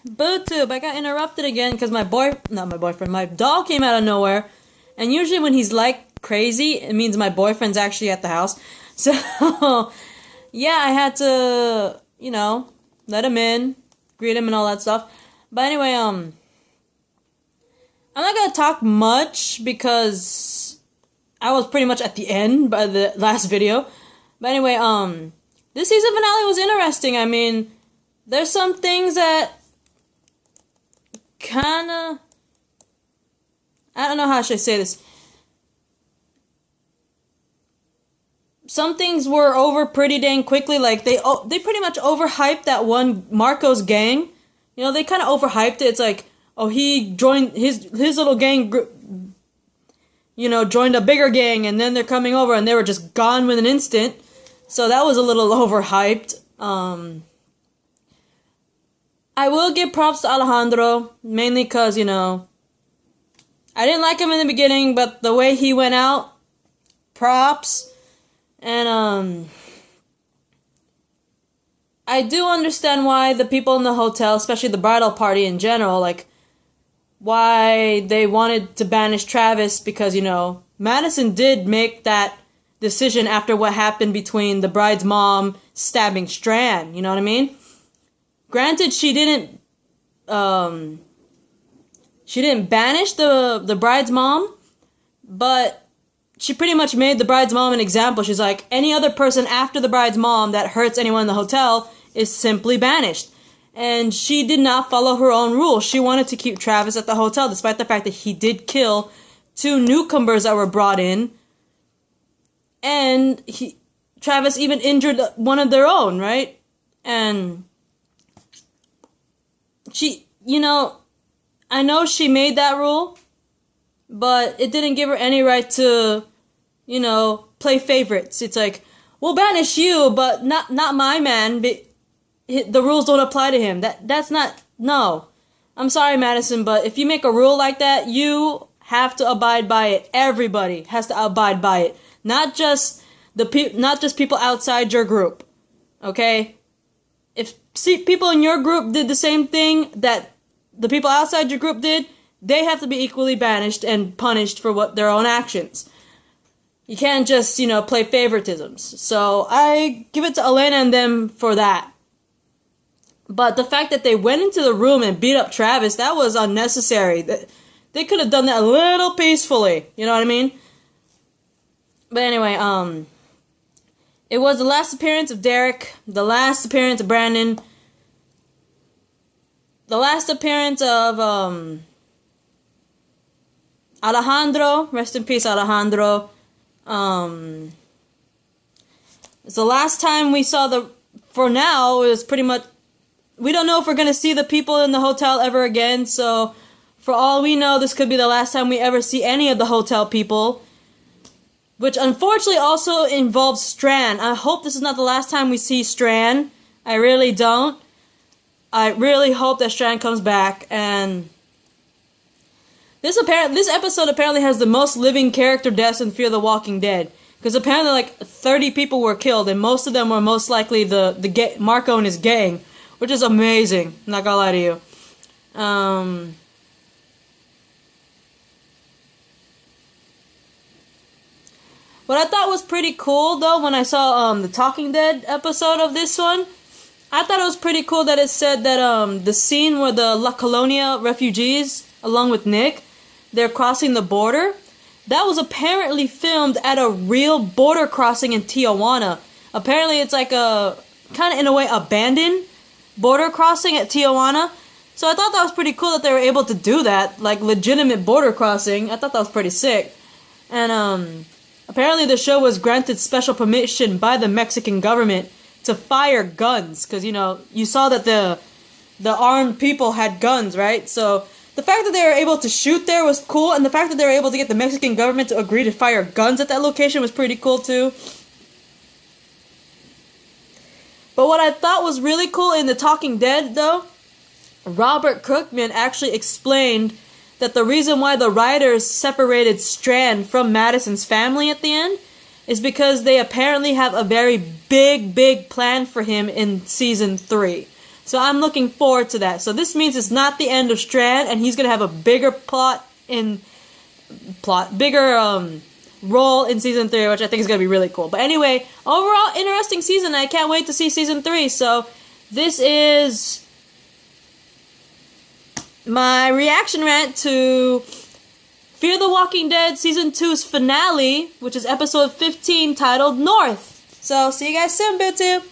BooTube, I got interrupted again because my dog came out of nowhere. And usually when he's like crazy, it means my boyfriend's actually at the house. So, yeah, I had to, let him in, greet him and all that stuff. But anyway, I'm not gonna talk much because I was pretty much at the end by the last video. But anyway, this season finale was interesting. I mean, there's some things that kinda, I don't know how should I say this. Some things were over pretty dang quickly. Like, they pretty much overhyped that one Marco's gang. They kind of overhyped it. It's like, oh, he joined his little gang, joined a bigger gang, and then they're coming over, and they were just gone with an instant. So that was a little overhyped. I will give props to Alejandro, mainly because, I didn't like him in the beginning, but the way he went out, props. And, I do understand why the people in the hotel, especially the bridal party in general, like, why they wanted to banish Travis, because, Madison did make that decision after what happened between the bride's mom stabbing Strand, you know what I mean? Granted, she didn't banish the bride's mom, but she pretty much made the bride's mom an example. She's like, any other person after the bride's mom that hurts anyone in the hotel is simply banished. And she did not follow her own rules. She wanted to keep Travis at the hotel, despite the fact that he did kill 2 newcomers that were brought in. And Travis even injured one of their own, right? And she, I know she made that rule, but it didn't give her any right to, play favorites. It's like, we'll banish you, but not my man. The rules don't apply to him. That's not, no. I'm sorry, Madison, but if you make a rule like that, you have to abide by it. Everybody has to abide by it. Not just people outside your group. Okay? If people in your group did the same thing that the people outside your group did, they have to be equally banished and punished for their own actions. You can't just, play favoritisms. So I give it to Elena and them for that. But the fact that they went into the room and beat up Travis, that was unnecessary. They could have done that a little peacefully. You know what I mean? But anyway, it was the last appearance of Derek, the last appearance of Brandon, the last appearance of Alejandro. Rest in peace, Alejandro. It's the last time we saw for now, it was pretty much, we don't know if we're going to see the people in the hotel ever again, so for all we know, this could be the last time we ever see any of the hotel people, which unfortunately also involves Strand. I hope this is not the last time we see Strand. I really don't. I really hope that Strand comes back, and this episode apparently has the most living character deaths in Fear the Walking Dead. Because apparently like 30 people were killed, and most of them were most likely the Marco and his gang. Which is amazing. I'm not gonna lie to you. What I thought was pretty cool, though, when I saw the Talking Dead episode of this one, I thought it was pretty cool that it said that the scene where the La Colonia refugees, along with Nick, they're crossing the border, that was apparently filmed at a real border crossing in Tijuana. Apparently it's like a, kind of in a way, abandoned border crossing at Tijuana. So I thought that was pretty cool that they were able to do that, like legitimate border crossing. I thought that was pretty sick. And apparently the show was granted special permission by the Mexican government to fire guns, because you saw that the armed people had guns, right? So the fact that they were able to shoot there was cool, and the fact that they were able to get the Mexican government to agree to fire guns at that location was pretty cool too. But what I thought was really cool in The Talking Dead, though, Robert Kirkman actually explained that the reason why the writers separated Strand from Madison's family at the end is because they apparently have a very big plan for him in Season 3. So I'm looking forward to that. So this means it's not the end of Strand, and he's gonna have a bigger bigger role in season 3, which I think is gonna be really cool. But anyway, overall interesting season. I can't wait to see season 3. So this is my reaction rant to Fear the Walking Dead season 2's finale, which is episode 15, titled North. So see you guys soon, BooTube.